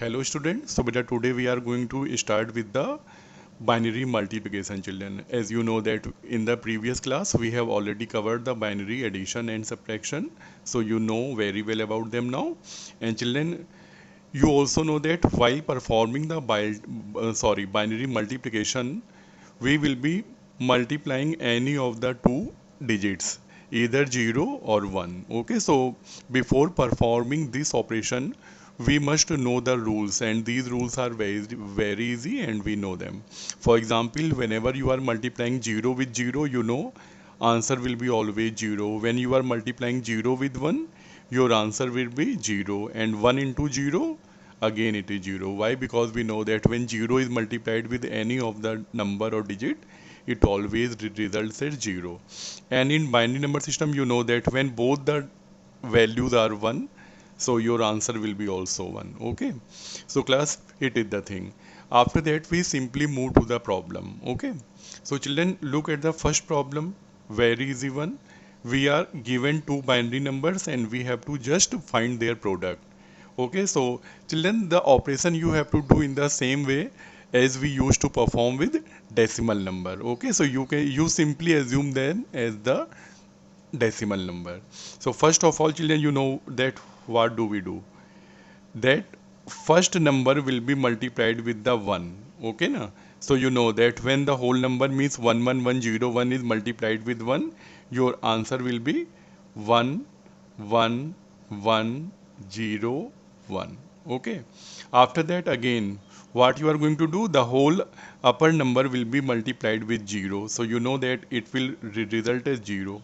Hello students, so beta today we are going to start with the binary multiplication children. As you know that in the previous class we have already covered the binary addition and subtraction, so you know very well about them now. And children, you also know that while performing the binary multiplication, we will be multiplying any of the two digits, either 0 or 1. Okay, so before performing this operation, we must know the rules, and these rules are very easy and we know them. For example, whenever you are multiplying 0 with 0, you know answer will be always 0. When you are multiplying 0 with 1, your answer will be 0, and 1 into 0, again it is 0. Why? Because we know that when 0 is multiplied with any of the number or digit, it always results as 0. And in binary number system, you know that when both the values are 1, so your answer will be also 1. Okay, so class, it is the thing. After that we simply move to the problem. Okay, so children, look at the first problem. Very easy one. We are given two binary numbers and we have to just find their product. Okay, so children, the operation you have to do in the same way as we used to perform with decimal number. Okay, so you simply assume them as the decimal number. So first of all, children, you know that what do we do? That first number will be multiplied with the 1. Okay, na? So you know that when the whole number means 11101 is multiplied with 1, your answer will be 11101. Okay, after that, again, what you are going to do, the whole upper number will be multiplied with 0, so you know that it will result as 0.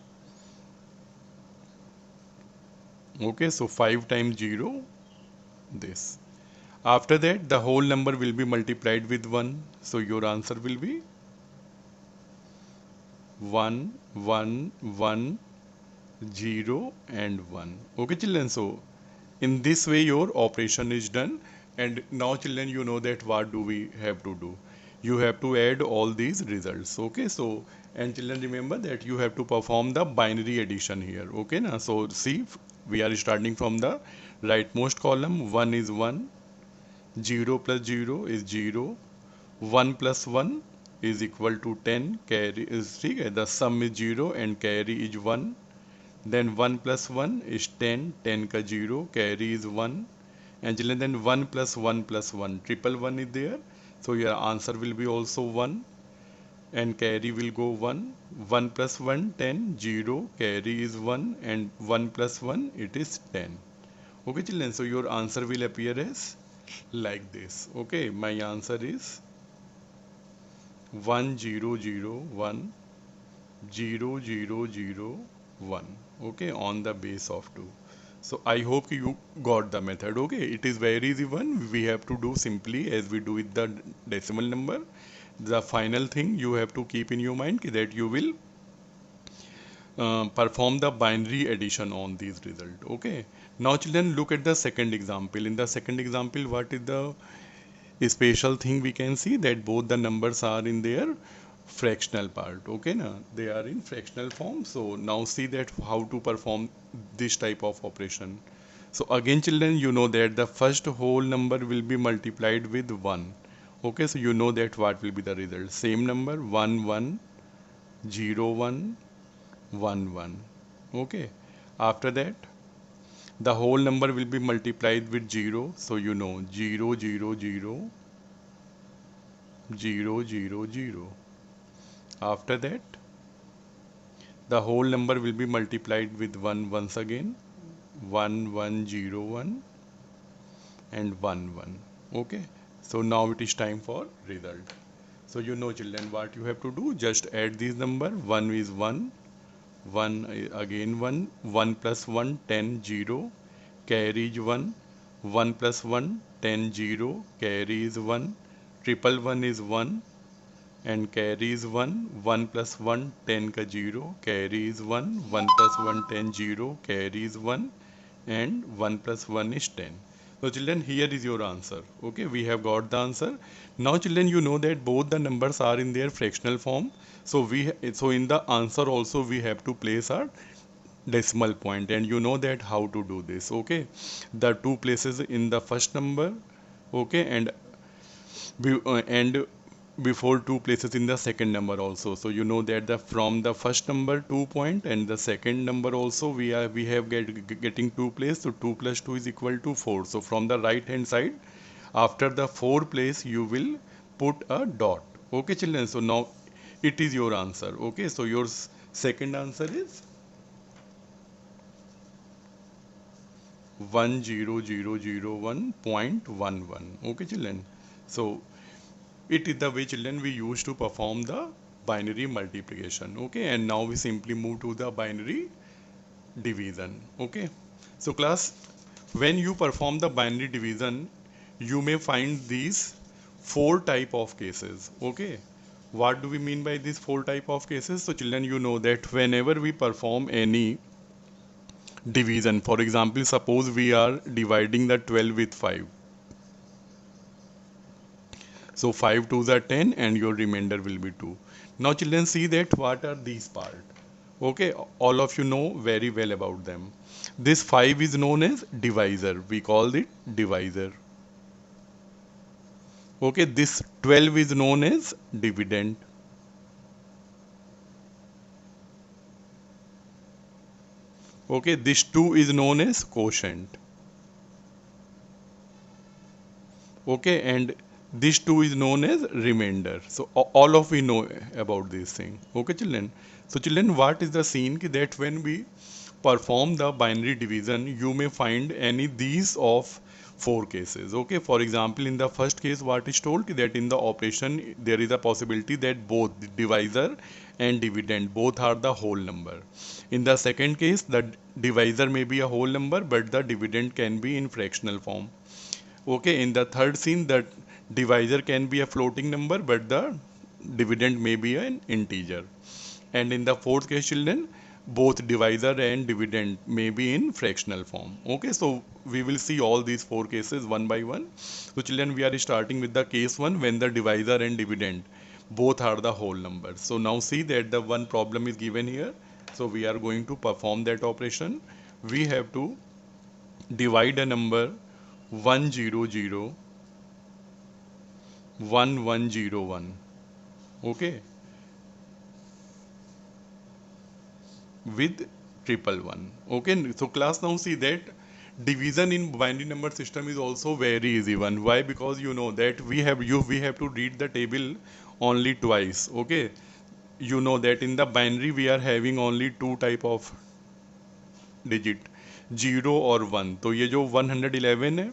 Okay, so 5 times 0, this. After that, the whole number will be multiplied with 1. So your answer will be 1, 1, 1, 0 and 1. Okay, children. So in this way your operation is done. And now children, you know that what do we have to do? You have to add all these results. Okay, so and children, remember that you have to perform the binary addition here. Okay, now so see, we are starting from the rightmost column. 1 is 1, 0 plus 0 is 0, 1 plus 1 is equal to 10, carry is ठीक है, the sum is 0 and carry is 1. Then 1 plus 1 is 10, 10 का 0, carry is 1. And then 1 plus 1 plus 1, triple 1 is there. So your answer will be also 1 and carry will go 1. 1 plus 1, 10, 0, carry is 1 and 1 plus 1, it is 10. Okay children, so your answer will appear as like this. Okay, my answer is 1001 0001. Okay, on the base of 2. So I hope you got the method. Okay, it is very easy one. We have to do simply as we do with the decimal number. The final thing you have to keep in your mind that you will perform the binary addition on these results. Okay, now children, look at the second example. In the second example, what is the special thing we can see? That both the numbers are in their fractional part. Okay, now they are in fractional form. So now see that how to perform this type of operation. So again children, you know that the first whole number will be multiplied with 1. Okay, so you know that what will be the result. Same number, 1 1 0 1 1 1. Okay, after that the whole number will be multiplied with 0. So you know 0 0 0 0 0 0. After that the whole number will be multiplied with 1 once again. 1 1 0 1 and 1 1. Okay, so now it is time for result. So you know children what you have to do, just add these number. 1 is 1, 1 again 1, 1 plus 1 10 0, carry is 1, 1 plus 1 10 0, carry is 1, triple 1 is 1 and carry is 1, 1 plus 1 10 ka 0, carry is 1, 1 plus 1 10 0, carry is 1 and 1 plus 1 is 10. So children, here is your answer. Okay, we have got the answer. Now children, you know that both the numbers are in their fractional form. So in the answer also we have to place our decimal point, and you know that how to do this. Okay, the two places in the first number Okay, and before two places in the second number also. So you know that the from the first number 2 point and the second number also we have getting two place. So 2 plus 2 is equal to 4. So from the right hand side, after the 4 place you will put a dot. Okay children, so now it is your answer. Okay, so your second answer is 10001.11. Okay children, so it is the way children we used to perform the binary multiplication. Okay, and now we simply move to the binary division. Okay, so class, when you perform the binary division, you may find these four type of cases. Okay, what do we mean by these four type of cases? So children, you know that whenever we perform any division, for example, suppose we are dividing the 12 with 5. So 5 twos are 10 and your remainder will be 2. Now children, see that what are these part. Okay, all of you know very well about them. This 5 is known as divisor. We call it divisor. Okay, this 12 is known as dividend. Okay, this 2 is known as quotient. Okay, and this 2 is known as remainder. So all of we know about this thing. Okay children, so children, what is the scene that when we perform the binary division, you may find any these of four cases. Okay, for example, in the first case what is told that in the operation there is a possibility that both the divisor and dividend both are the whole number. In the second case, the divisor may be a whole number but the dividend can be in fractional form. Okay, in the third scene, the divisor can be a floating number, but the dividend may be an integer. And in the fourth case, children, both divisor and dividend may be in fractional form. Okay, so we will see all these four cases one by one. So children, we are starting with the case one when the divisor and dividend both are the whole numbers. So now see that the one problem is given here. So we are going to perform that operation. We have to divide a number 1001101, okay, with triple one. Okay, so class, now see that division in binary number system is also very easy one. Why? Because you know that we have to read the table only twice. Okay, you know that in the binary we are having only two type of digit, zero और one. तो ये जो 111 है,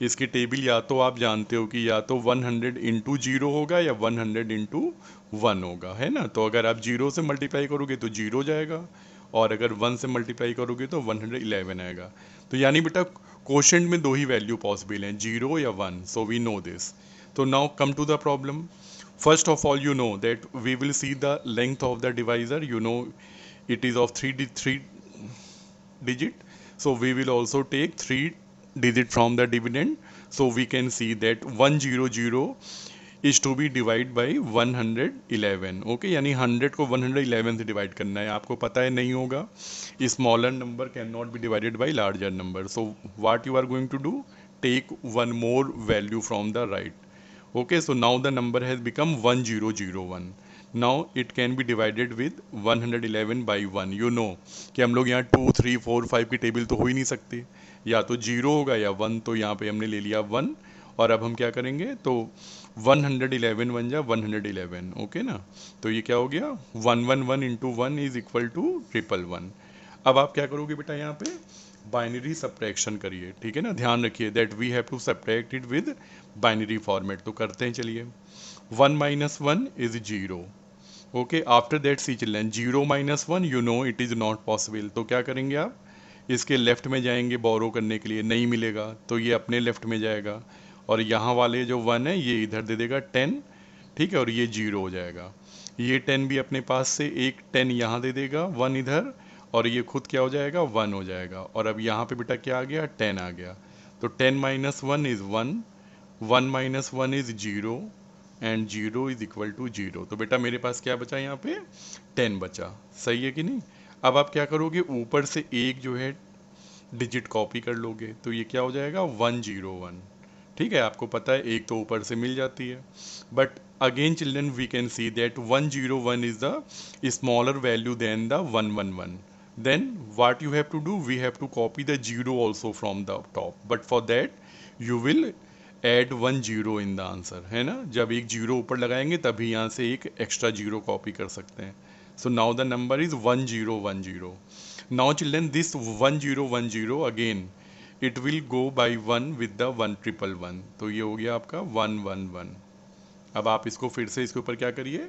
इसकी table या तो आप जानते हो कि या तो 100 इंटू जीरो होगा या 100 इंटू वन होगा, है ना. तो अगर आप जीरो से मल्टीप्लाई करोगे तो जीरो जाएगा, और अगर वन से मल्टीप्लाई करोगे तो 111 आएगा. तो यानी बेटा क्वोशंट में दो ही वैल्यू पॉसिबल हैं, जीरो या one. So we know this. तो now come to the problem. First of all, you know that we will see the length of the divisor. You know it is of three digit. So we will also take 3 digit from the dividend. So we can see that 100 is to be divided by 111. Okay, यानी 100 को 111 से divide करना है. आपको पता है नहीं होगा, smaller number cannot be divided by larger number. So what you are going to do, take one more value from the right. Okay, so now the number has become 1001. Now it can be divided with 111 by 1. You know कि हम लोग यहाँ 2, 3, 4, 5 की table तो हो ही नहीं सकती, या तो जीरो होगा या वन. तो यहाँ पे हमने ले लिया वन, और अब हम क्या करेंगे, तो 111 बन जा 111. ओके ना. तो ये क्या हो गया, 111 into one is equal to triple one. अब आप क्या करोगे बेटा, यहाँ पे बाइनरी सब्ट्रैक्शन करिए. ठीक है ना, ध्यान रखिए that we have to subtract it with binary format. तो करते हैं, चलिए. 1 minus 1 is 0. Okay, after that see children, 0 minus 1 you know it is not possible. तो क्या करेंगे आप, इसके लेफ्ट में जाएंगे बोरो करने के लिए, नहीं मिलेगा तो ये अपने लेफ्ट में जाएगा, और यहाँ वाले जो 1 है ये इधर दे देगा 10. ठीक है, और ये 0 हो जाएगा. ये 10 भी अपने पास से एक 10 यहाँ दे देगा, 1 इधर, और ये खुद क्या हो जाएगा, 1 हो जाएगा. और अब यहाँ पे बेटा क्या आ गया, 10 आ गया. तो 10 minus 1 इज़ 1, 1 minus 1 इज़ 0, एंड 0 इज इक्वल टू 0. तो बेटा मेरे पास क्या बचा, यहाँ पे 10 बचा. सही है कि नहीं. अब आप क्या करोगे, ऊपर से एक जो है डिजिट कॉपी कर लोगे, तो ये क्या हो जाएगा 101. ठीक है, आपको पता है एक तो ऊपर से मिल जाती है, but again children we can see that 101 is the smaller value then the 111. Then what you have to do, we have to copy the zero also from the top, but for that you will add one zero in the answer, है ना. जब एक zero ऊपर लगाएंगे तभी यहाँ से एक एक्स्ट्रा जीरो कॉपी कर सकते हैं. So now the number is 1010. Now children, this 1010 again it will go by 1 with the 1111. तो ये हो गया आपका 111. अब आप इसको फिर से इसके ऊपर क्या करिए,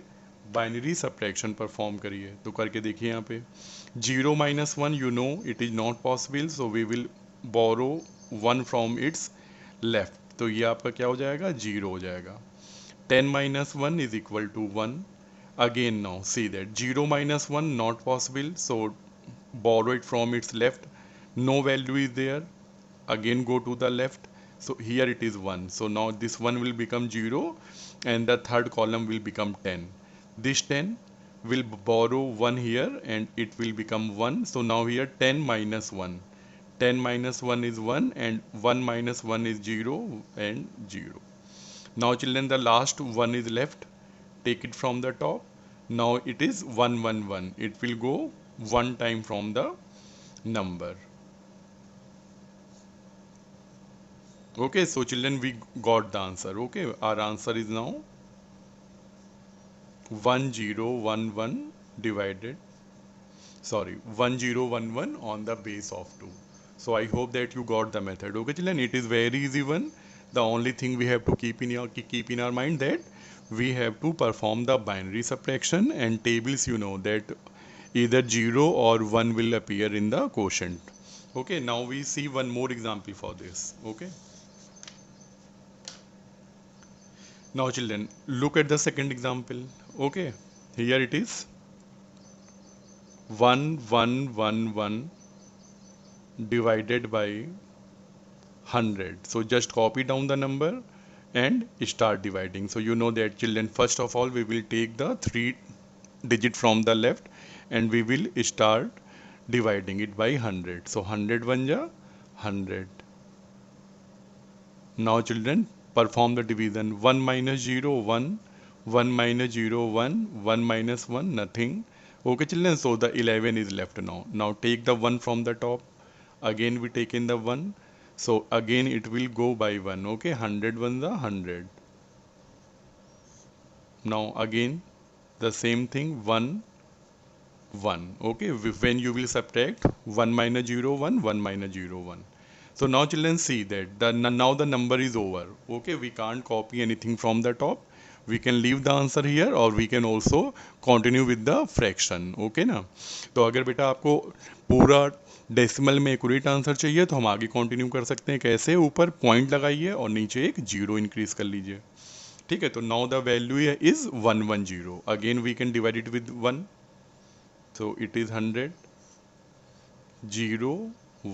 बाइनरी सब्ट्रैक्शन परफॉर्म करिए. तो करके देखिए यहाँ पे 0 minus 1 you know it is not possible, so we will borrow 1 from its left. तो ये आपका क्या हो जाएगा, 0 हो जाएगा. 10 minus 1 is equal to 1. Again now see that 0 minus 1 not possible, so borrow it from its left. No value is there. Again go to the left. So here it is 1. So now this 1 will become 0 and the third column will become 10. This 10 will borrow 1 here and it will become 1. So now here 10 minus 1. 10 minus 1 is 1 and 1 minus 1 is 0 and 0. Now children, the last 1 is left. Take it from the top. Now it is 111. It will go one time from the number. Okay, so children, we got the answer. Okay, our answer is now 1011 divided, sorry, 1011 on the base of 2. So I hope that you got the method. Okay children, it is very easy one. The only thing we have to keep in our mind that we have to perform the binary subtraction, and tables you know that either 0 or 1 will appear in the quotient. Okay, now we see one more example for this. Okay. Now children, look at the second example. Okay, here it is 1111 divided by 100. So just copy down the number and start dividing. So you know that children, first of all we will take the 3 digit from the left and we will start dividing it by 100. So 100 1 ja 100. Now children, perform the division. 1 minus 0 1, 1 minus 0 1, 1 minus 1 nothing. Okay children, so the 11 is left now. Now take the 1 from the top. Again we take in the 1. So again it will go by 1. Okay, 100 1 the 100. Now again the same thing, 1 1. Okay, when you will subtract 1 minus 0 1, 1 minus 0 1. So now children, see that now the number is over. Okay, we can't copy anything from the top. We can leave the answer here or we can also continue with the fraction. Okay ना. तो अगर बेटा आपको पूरा decimal में accurate answer चाहिए तो हम आगे कंटिन्यू कर सकते हैं. कैसे, ऊपर पॉइंट लगाइए और नीचे एक जीरो इंक्रीज कर लीजिए. ठीक है, तो now the value is 110. Again we can divide it with 1. So it is 100, 0,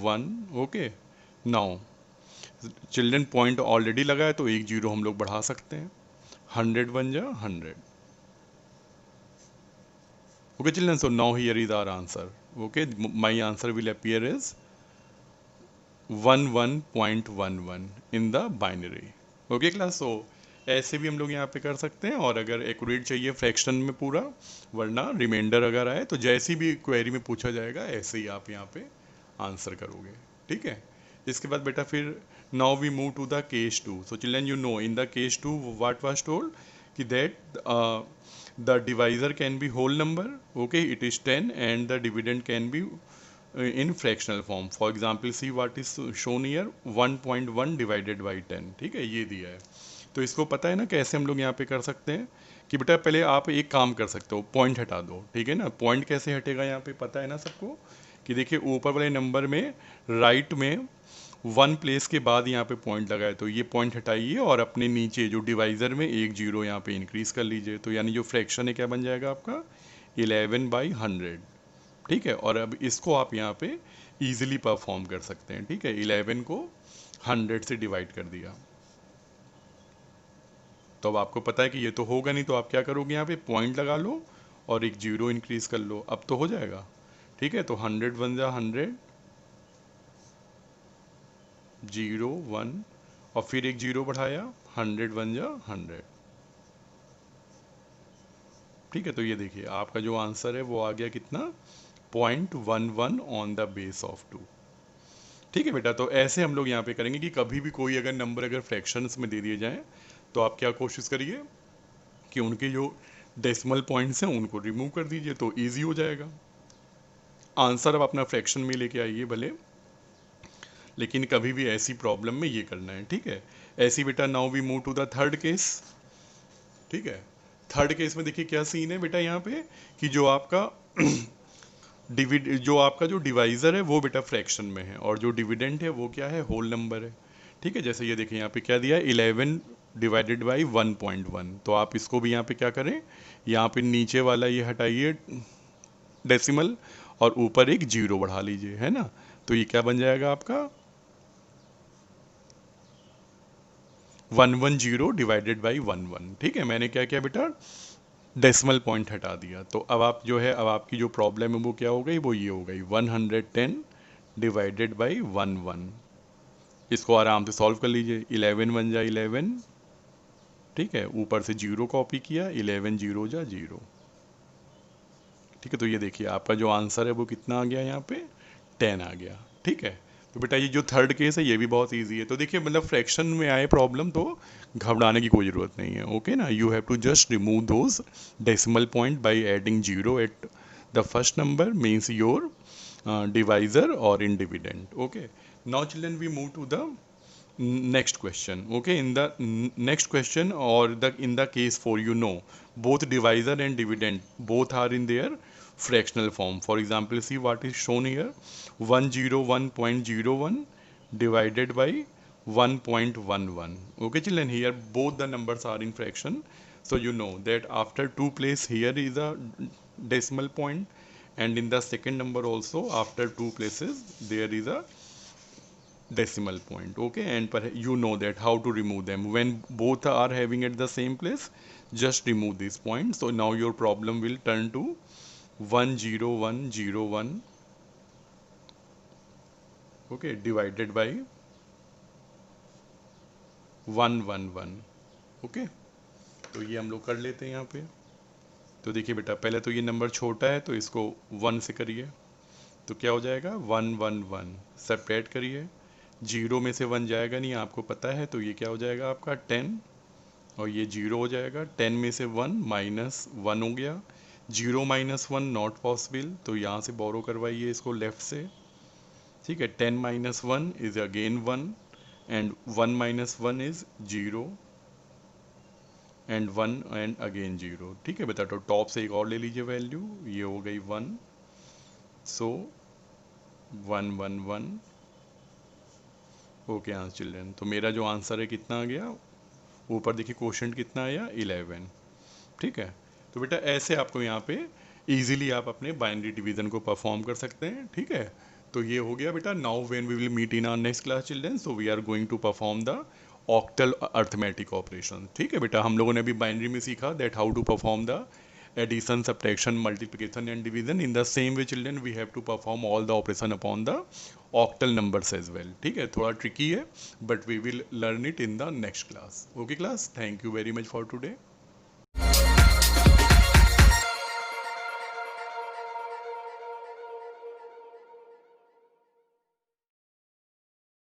1. Okay. Now children point already लगा है तो एक जीरो हम लोग बढ़ा सकते हैं. 100 1 जा 100. Okay children, so now here is our answer. Okay, my answer will appear as 11.11 in the binary. Okay class, so ऐसे भी हम लोग यहाँ पे कर सकते हैं. और अगर एक्यूरेट चाहिए फ्रैक्शन में पूरा, वरना रिमाइंडर अगर आए तो जैसी भी क्वेरी में पूछा जाएगा ऐसे ही आप यहाँ पे आंसर करोगे. ठीक है, इसके बाद बेटा फिर now we move to the case 2. So children, you know in the case 2 what was told कि that the divisor can be whole number. Okay, it is 10 and the dividend can be in fractional form. For example, see what is shown here, 1.1 divided by 10. ठीक है, ये दिया है. तो इसको पता है ना कैसे हम लोग यहाँ पे कर सकते हैं कि बेटा पहले आप एक काम कर सकते हो, पॉइंट हटा दो. ठीक है ना, पॉइंट कैसे हटेगा यहाँ पे पता है ना सबको कि देखिए ऊपर वाले नंबर में राइट में 1 प्लेस के बाद यहाँ पे पॉइंट लगा है, तो ये पॉइंट हटाइए और अपने नीचे जो डिवाइज़र में एक जीरो यहाँ पे इंक्रीज कर लीजिए. तो यानी जो फ्रैक्शन है क्या बन जाएगा आपका 11/100. ठीक है, और अब इसको आप यहाँ पे इजीली परफॉर्म कर सकते हैं. ठीक है, 11 को 100 से डिवाइड कर दिया तो अब आपको पता है कि ये तो होगा नहीं, तो आप क्या करोगे, यहाँ पे पॉइंट लगा लो और एक जीरो इंक्रीज कर लो, अब तो हो जाएगा. ठीक है, तो 100 1 जा 100, 0 1 और फिर एक जीरो बढ़ाया, 100 बन जा 100। ठीक है, तो ये देखिए आपका जो आंसर है वो आ गया कितना, 0.11 ऑन द बेस ऑफ 2। ठीक है बेटा, तो ऐसे हम लोग यहाँ पे करेंगे कि कभी भी कोई अगर नंबर अगर फ्रैक्शंस में दे दिए जाएं तो आप क्या कोशिश करिए कि उनके जो डेसिमल पॉइंट्स हैं उनको रिमूव कर दीजिए, तो ईजी हो जाएगा। आंसर आप अपना फ्रैक्शन में लेके आइए भले, लेकिन कभी भी ऐसी प्रॉब्लम में ये करना है। ठीक है, ऐसी बेटा now we move to the third case. ठीक है, थर्ड केस में देखिए क्या सीन है बेटा यहाँ पे, कि जो आपका जो डिवाइज़र है वो बेटा फ्रैक्शन में है और जो डिविडेंड है वो क्या है, होल नंबर है। ठीक है, जैसे ये देखिए यहाँ पे क्या दिया है, 11 डिवाइडेड बाई 1.1। तो आप इसको भी यहाँ पे क्या करें, यहाँ पे नीचे वाला ये हटाइए डेसिमल और ऊपर एक जीरो बढ़ा लीजिए, है ना। तो ये क्या बन जाएगा आपका 110 डिवाइडेड बाई 11। ठीक है, मैंने क्या किया बेटा, डेसिमल पॉइंट हटा दिया। तो अब आप जो है, अब आपकी जो प्रॉब्लम है वो क्या हो गई, वो ये हो गई 110 डिवाइडेड बाई 11। इसको आराम से सॉल्व कर लीजिए, 11 बन जा 11। ठीक है, ऊपर से जीरो कॉपी किया, 11 जीरो जा जीरो। ठीक है, तो ये देखिए आपका जो आंसर है वो कितना आ गया यहाँ पे, 10 आ गया। ठीक है, तो बेटा ये जो थर्ड केस है ये भी बहुत इजी है। तो देखिए मतलब फ्रैक्शन में आए प्रॉब्लम तो घबराने की कोई ज़रूरत नहीं है। ओके ना, you have to just remove those decimal point by adding zero at the first number means your divisor or in dividend. Okay, now children we move to the next question. Okay, in the next question or in the case 4, you know both divisor and dividend both are in their fractional form. For example, see what is shown here, 101.01 divided by 1.11. Okay children, here both the numbers are in fraction, so you know that after two place here is a decimal point, and in the second number also after two places there is a decimal point. Okay, and you know that how to remove them when both are having at the same place, just remove this point. So now your problem will turn to 10101, okay, divided by 111. Okay, तो ये हम लोग कर लेते हैं यहाँ पे। तो देखिए बेटा पहले तो ये नंबर छोटा है तो इसको 1 से करिए, तो क्या हो जाएगा 111। सेपरेट करिए, जीरो में से 1 जाएगा नहीं आपको पता है, तो ये क्या हो जाएगा आपका 10 और ये जीरो हो जाएगा। 10 में से 1 माइनस 1 हो गया, जीरो माइनस 1 नॉट पॉसिबल, तो यहाँ से बोरो करवाइए इसको लेफ्ट से। ठीक है, 10 minus 1 is again 1 and 1 minus 1 is zero and 1 and again zero. ठीक है बेटा, तो टॉप से एक और ले लीजिए वैल्यू, ये हो गई 1, सो 111। ओके हाँ चिल्ड्रन, तो मेरा जो आंसर है कितना आ गया, ऊपर देखिए क्वोशंट कितना आया 11। ठीक है, तो बेटा ऐसे आपको यहाँ पे इजीली आप अपने बाइनरी डिवीजन को परफॉर्म कर सकते हैं। ठीक है, तो ये हो गया बेटा। Now when we will meet in our next class children, so we are going to perform the octal arithmetic operation. ठीक है बेटा, हम लोगों ने अभी बाइनरी में सीखा that how to perform the addition, subtraction, multiplication and division. In the same way children we have to perform all the operation upon the octal numbers as well. ठीक है, थोड़ा tricky है but we will learn it in the next class. Okay class, thank you very much for today.